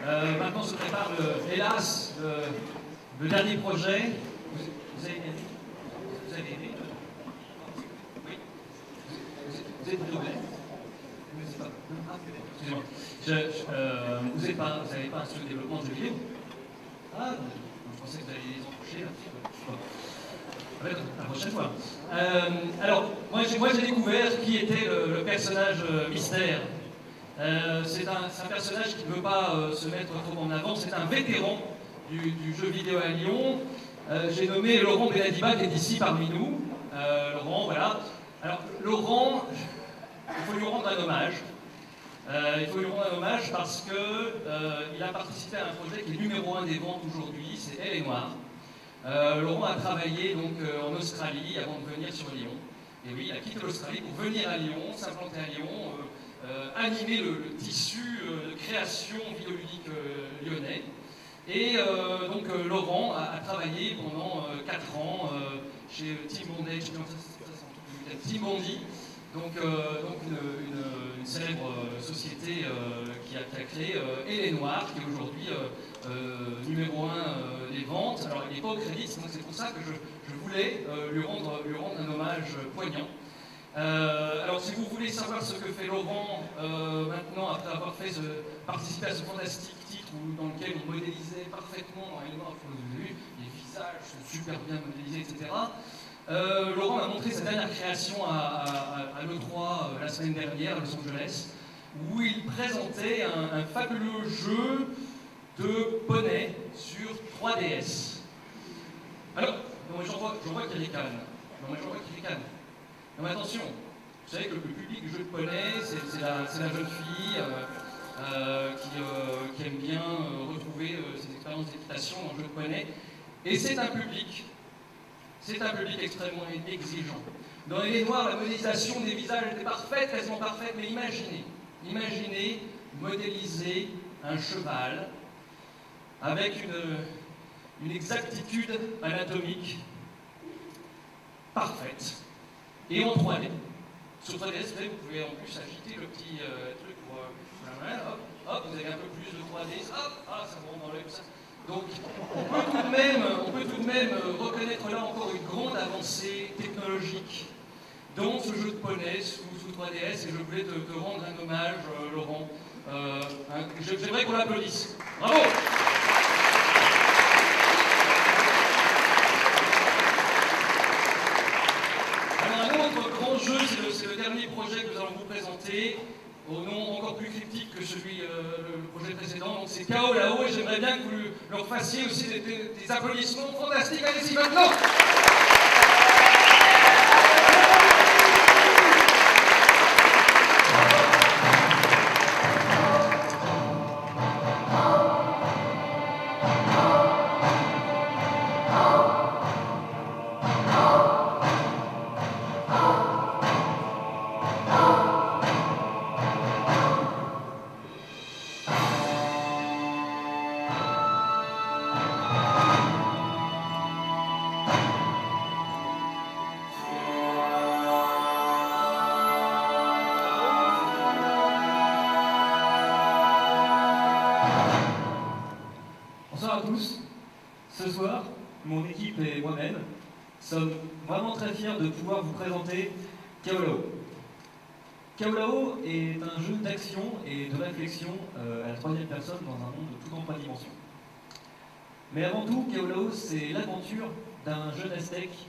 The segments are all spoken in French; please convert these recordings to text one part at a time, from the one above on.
Maintenant se prépare, hélas, le dernier projet. Vous avez aimé? Vous avez aimé? Oui. Vous êtes doublé? Excusez-moi. Vous n'avez pas un studio de développement de jeux vidéo? Ah, je pensais que vous alliez les embaucher un petit peu. Bon. Peut-être la prochaine fois. Alors, moi j'ai découvert qui était le personnage mystère. C'est un personnage qui ne veut pas se mettre trop en avant. C'est un vétéran du jeu vidéo à Lyon. J'ai nommé Laurent Benadiba qui est ici parmi nous. Laurent, voilà. Alors, Laurent, il faut lui rendre un hommage. Parce qu'il a participé à un projet qui est numéro 1 des ventes aujourd'hui, c'est Elle est Noire. Laurent a travaillé donc en Australie avant de venir sur Lyon. Et oui, il a quitté l'Australie pour venir à Lyon, s'implanter à Lyon, animer le tissu de création vidéoludique lyonnais. Et donc Laurent a travaillé pendant 4 ans chez Team Bondage, Team Bondi, donc une célèbre société qui a créé Elle est Noire, qui est aujourd'hui numéro 1 des ventes. Alors il n'est pas au crédit, donc c'est pour ça que je voulais lui rendre un hommage poignant. Alors si vous voulez savoir ce que fait Laurent maintenant, après avoir participé à ce fantastique titre dans lequel on modélisait parfaitement dans Elle est Noire, vous avez vu, les visages sont super bien modélisés, etc. Laurent m'a montré sa dernière création à l'E3 la semaine dernière à Los Angeles, où il présentait un fabuleux jeu de poney sur 3DS. Alors, j'en vois qui ricanent. Non mais attention, vous savez que le public du jeu de poney, c'est la jeune fille qui aime bien retrouver ses expériences d'équitation dans le jeu de poney. Et c'est un public extrêmement exigeant. Dans Elle est Noire, la modélisation des visages était parfaite, quasiment parfaite, mais imaginez modéliser un cheval avec une exactitude anatomique parfaite et en 3D. Sur 3DS, vous pouvez en plus agiter le petit truc pour hop, vous avez un peu plus de 3D, hop, ça vous rentre dans l'œil comme ça. Donc, on peut tout de même reconnaître là encore une grande avancée technologique dans ce jeu de poney sous 3DS, et je voulais te rendre un hommage, Laurent. J'aimerais qu'on l'applaudisse. Bravo! Alors, un autre grand jeu, c'est le dernier projet que nous allons vous présenter, au nom encore plus cryptique que celui le projet précédent. Donc c'est KO là-haut, et j'aimerais bien que vous leur fassiez aussi des applaudissements fantastiques. Allez-y maintenant! Bonsoir à tous. Ce soir, mon équipe et moi-même sommes vraiment très fiers de pouvoir vous présenter Kaolao. Kaolao est un jeu d'action et de réflexion à la troisième personne dans un monde tout en 3 dimensions. Mais avant tout, Kaolao, c'est l'aventure d'un jeune aztèque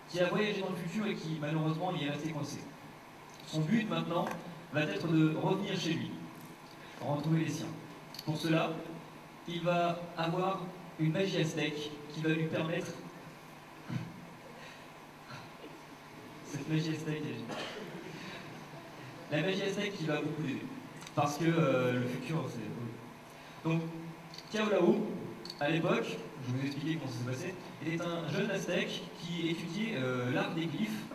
qui a voyagé dans le futur et qui malheureusement y est resté coincé. Son but maintenant va être de revenir chez lui, retrouver les siens. Pour cela, il va avoir une magie aztèque qui va lui permettre... Cette magie aztèque est géniale. La magie aztèque qui va beaucoup l'aider. Parce que le futur, c'est... Donc, Kaolao, à l'époque, je vais vous expliquer comment ça s'est passé, il est un jeune aztèque qui étudiait l'art des glyphes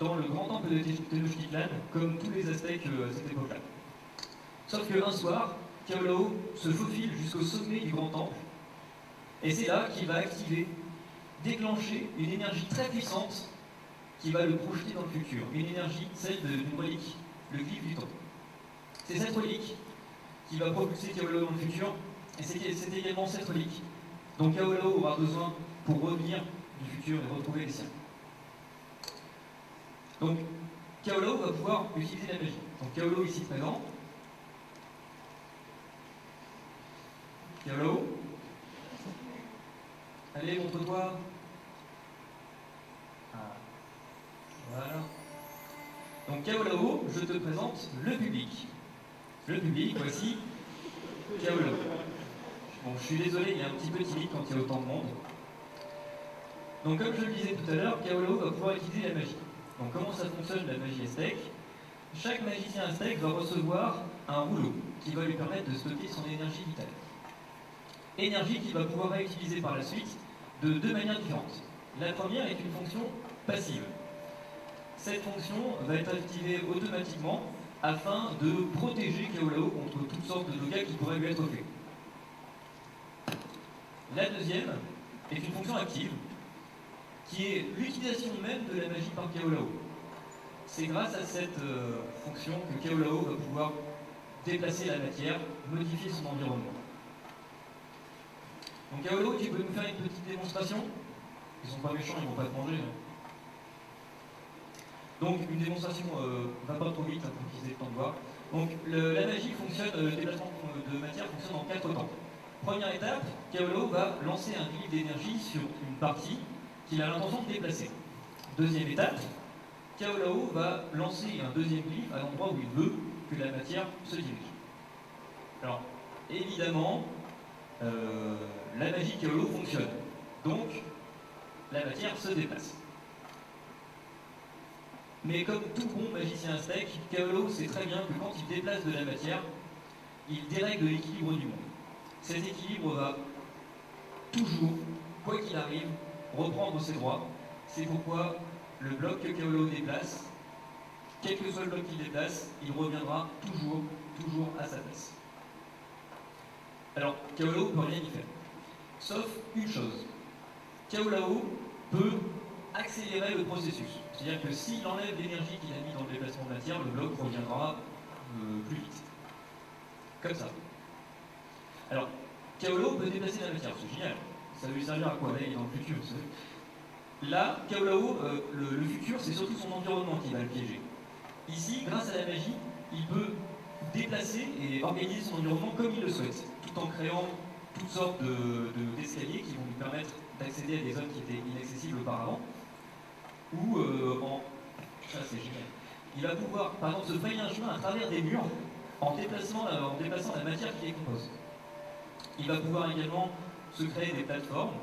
dans le grand temple de Tenochtitlan, comme tous les aztèques à cette époque-là. Sauf qu'un soir, Kaolao se faufile jusqu'au sommet du grand temple, et c'est là qu'il va activer, déclencher une énergie très puissante qui va le projeter dans le futur. Une énergie, celle d'une relique, le glyphe du temps. C'est cette relique qui va propulser Kaolao dans le futur, et c'est également cette relique dont Kaolao aura besoin pour revenir du futur et retrouver les siens. Donc, Kaolao va pouvoir utiliser la magie. Donc, Kaolao ici présent. Kaolao. Allez, montre-toi. Ah. Voilà. Donc, Kaolao, je te présente le public. Le public, voici Kaolao. Bon, je suis désolé, il est un petit peu timide quand il y a autant de monde. Donc, comme je le disais tout à l'heure, Kaolao va pouvoir utiliser la magie. Donc, comment ça fonctionne la magie aztèque? Chaque magicien aztèque va recevoir un rouleau qui va lui permettre de stocker son énergie vitale. Énergie qu'il va pouvoir réutiliser par la suite de deux manières différentes. La première est une fonction passive. Cette fonction va être activée automatiquement afin de protéger Kaolao contre toutes sortes de dégâts qui pourraient lui être faits. La deuxième est une fonction active, qui est l'utilisation même de la magie par Kaolao. C'est grâce à cette fonction que Kaolao va pouvoir déplacer la matière, modifier son environnement. Donc Kaolao, tu peux nous faire une petite démonstration? Ils sont pas méchants, ils vont pas te manger. Hein. Donc une démonstration, va pas trop vite hein, pour qu'ils aient le temps de voir. Donc la magie fonctionne, le déplacement de matière fonctionne en 4 temps. Première étape, Kaolao va lancer un glyphe d'énergie sur une partie qu'il a l'intention de déplacer. Deuxième étape, Kaolao va lancer un deuxième glyphe à l'endroit où il veut que la matière se dirige. Alors, évidemment, la magie Kaolao fonctionne. Donc, la matière se déplace. Mais comme tout bon magicien aztèque, Kaolao sait très bien que quand il déplace de la matière, il dérègle l'équilibre du monde. Cet équilibre va toujours, quoi qu'il arrive, reprendre ses droits. C'est pourquoi le bloc que Kaolao déplace, quel que soit le bloc qu'il déplace, il reviendra toujours à sa place. Alors, Kaolao ne peut rien y faire. Sauf une chose. Kaolao peut accélérer le processus. C'est-à-dire que s'il enlève l'énergie qu'il a mis dans le déplacement de matière, le bloc reviendra plus vite. Comme ça. Alors, Kaolao peut déplacer la matière, c'est génial. Ça va lui servir à quoi? Là, il est dans le futur, vous savez. Là, Kaolao, le futur, c'est surtout son environnement qui va le piéger. Ici, grâce à la magie, il peut déplacer et organiser son environnement comme il le souhaite, tout en créant toutes sortes d'escaliers qui vont lui permettre d'accéder à des zones qui étaient inaccessibles auparavant, ou ça c'est génial. Il va pouvoir, par exemple, se frayer un chemin à travers des murs en déplaçant la matière qui les compose. Il va pouvoir également se créer des plateformes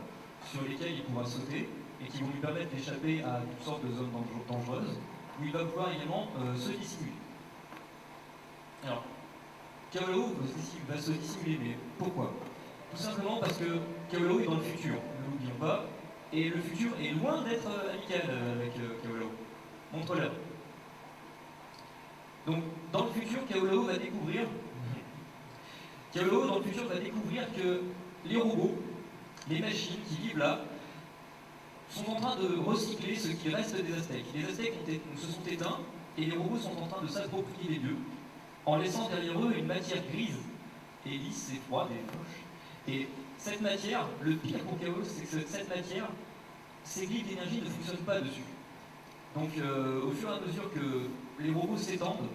sur lesquelles il pourra sauter et qui vont lui permettre d'échapper à toutes sortes de zones dangereuses, où il va pouvoir également se dissimuler. Alors, Kaolao va se dissimuler, mais pourquoi? Tout simplement parce que Kaolao est dans le futur, ne l'oublions pas, et le futur est loin d'être amical avec Kaolao. Montre-le. Donc, dans le futur, Kaolao va découvrir que les robots, les machines qui vivent là, sont en train de recycler ce qui reste des Aztèques. Les Aztèques se sont éteints et les robots sont en train de s'approprier les lieux en laissant derrière eux une matière grise et lisse et froide et moche. Et cette matière, le pire pour Kaolao, c'est que cette matière, ces glyphes d'énergie ne fonctionnent pas dessus. Donc au fur et à mesure que les robots s'étendent,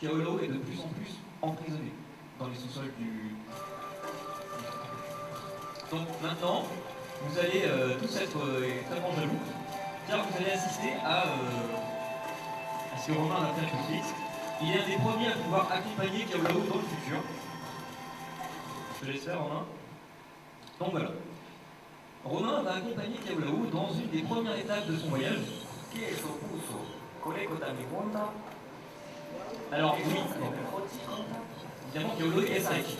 Kaolao est de plus en plus emprisonné dans les sous-sols du... Donc maintenant, vous allez tous être extrêmement jaloux, car vous allez assister à ce que Romain va faire tout de suite. Il est un des premiers à pouvoir accompagner Kaolao dans le futur. Je te laisse faire, Romain. Donc voilà. Romain va accompagner Kaolao dans une des premières étapes de son voyage. Alors oui, évidemment Kaolao est aztèque.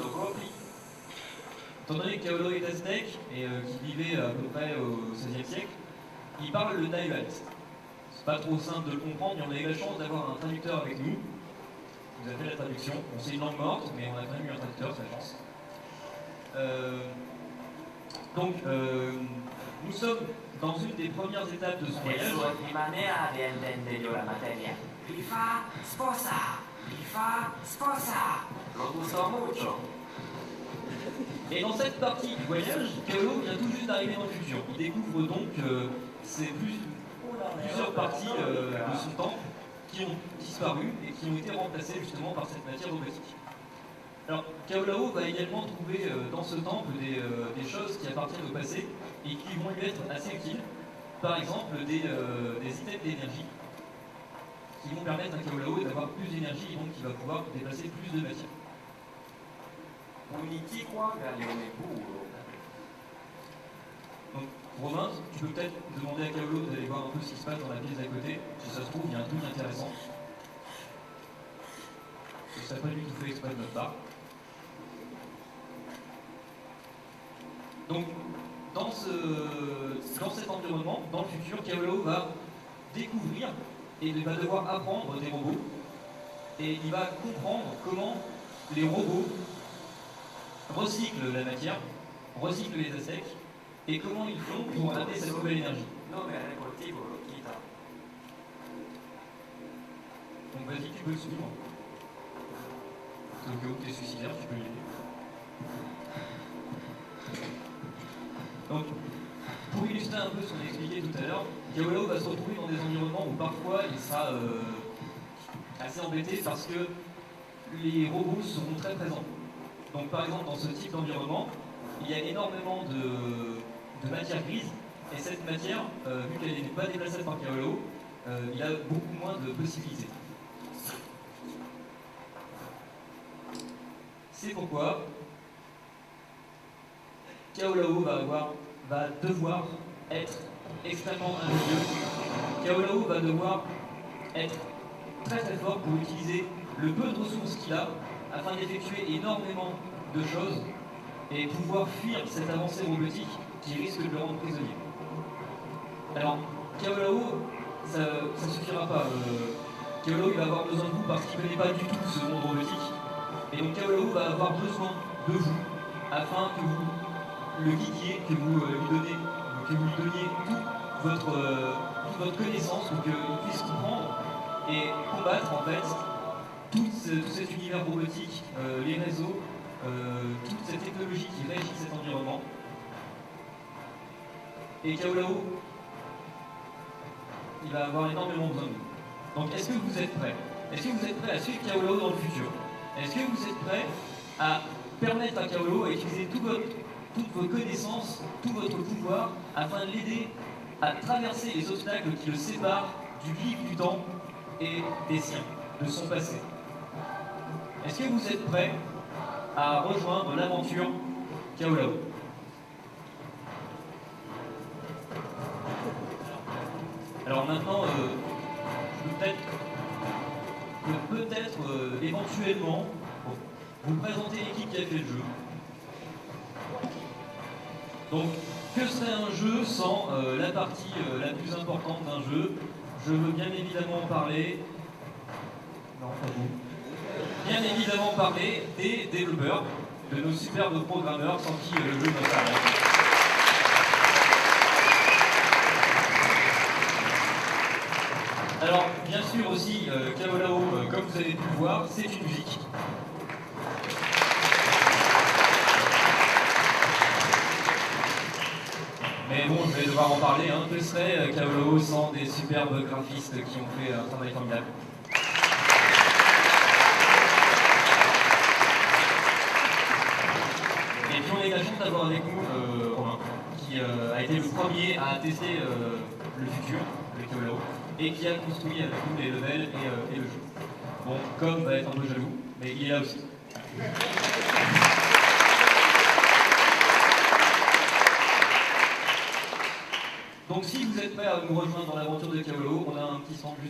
Étant donné que Kaolao est aztèque et qu'il vivait à peu près au XVIe siècle, il parle le Nahuatl. C'est pas trop simple de le comprendre, mais on a eu la chance d'avoir un traducteur avec nous. Il nous a fait la traduction. Bon, c'est une langue morte, mais on a quand même eu un traducteur, c'est la chance. Donc, nous sommes dans une des premières étapes de son voyage. Et dans cette partie du voyage, Kaolo vient tout juste d'arriver dans le futur. Il découvre donc plusieurs parties de son temple qui ont disparu et qui ont été remplacées justement par cette matière robotique. Alors, Kaolao va également trouver dans ce temple des choses qui appartiennent au passé et qui vont lui être assez utiles. Par exemple, des items d'énergie qui vont permettre à Kaolao d'avoir plus d'énergie et donc qui va pouvoir déplacer plus de matière. Donc, Romain, tu peux peut-être demander à Kaolo d'aller voir un peu ce qui se passe dans la pièce d'à côté. Si ça se trouve, il y a un truc intéressant. Ce ne serait pas du tout fait exprès de notre part. Donc, dans cet environnement, dans le futur, Kaolo va découvrir et il va devoir apprendre des robots. Et il va comprendre comment les robots recyclent la matière, recyclent les assets, et comment ils font pour amener cette nouvelle énergie. Donc vas-y, tu peux le suivre. Au cas où tu es suicidaire, tu peux l'aider. Donc, pour illustrer un peu ce qu'on a expliqué tout à l'heure, Kaolao va se retrouver dans des environnements où parfois il sera assez embêté parce que les robots seront très présents. Donc par exemple, dans ce type d'environnement, il y a énormément de matière grise, et cette matière, vu qu'elle n'est pas déplaçable par Kaolao, il a beaucoup moins de possibilités. C'est pourquoi Kaolao va devoir être extrêmement ingénieux. Kaolao va devoir être très très fort pour utiliser le peu de ressources qu'il a afin d'effectuer énormément de choses et pouvoir fuir cette avancée robotique qui risque de le rendre prisonnier. Alors, Kaolao, ça ne suffira pas. Kaolao, il va avoir besoin de vous parce qu'il ne connaît pas du tout ce monde robotique. Et donc Kaolao va avoir besoin de vous afin que vous le guidiez, que vous lui donniez toute votre connaissance pour qu'il puisse comprendre et combattre en fait tout cet univers robotique, les réseaux, toute cette technologie qui régit cet environnement. Et Kaolao, il va avoir énormément besoin de nous. Donc est-ce que vous êtes prêts? Est-ce que vous êtes prêts à suivre Kaolao dans le futur? Est-ce que vous êtes prêts à permettre à Kaolao à utiliser toutes vos connaissances, tout votre pouvoir, afin de l'aider à traverser les obstacles qui le séparent du livre du temps et des siens, de son passé? Est-ce que vous êtes prêts à rejoindre l'aventure Kaolao? Alors maintenant, peut-être éventuellement vous présenter l'équipe qui a fait le jeu. Donc, que serait un jeu sans la partie la plus importante d'un jeu? Je veux bien évidemment parler... Non, pas vous. Bien évidemment parler des développeurs, de nos superbes programmeurs sans qui le jeu ne serait rien. Alors, bien sûr aussi, Kaolao, comme vous avez pu le voir, c'est une musique. Mais bon, je vais devoir en parler. Hein. Que serait Kaolao sans des superbes graphistes qui ont fait un travail formidable? Et puis on a eu la chance d'avoir avec nous Romain, qui a été le premier à tester le futur, le Kaolao, et qui a construit avec nous les levels et le jeu. Bon, Com va être un peu jaloux, mais il est là aussi. Donc si vous êtes prêts à nous rejoindre dans l'aventure de Kaolao, on a un petit stand juste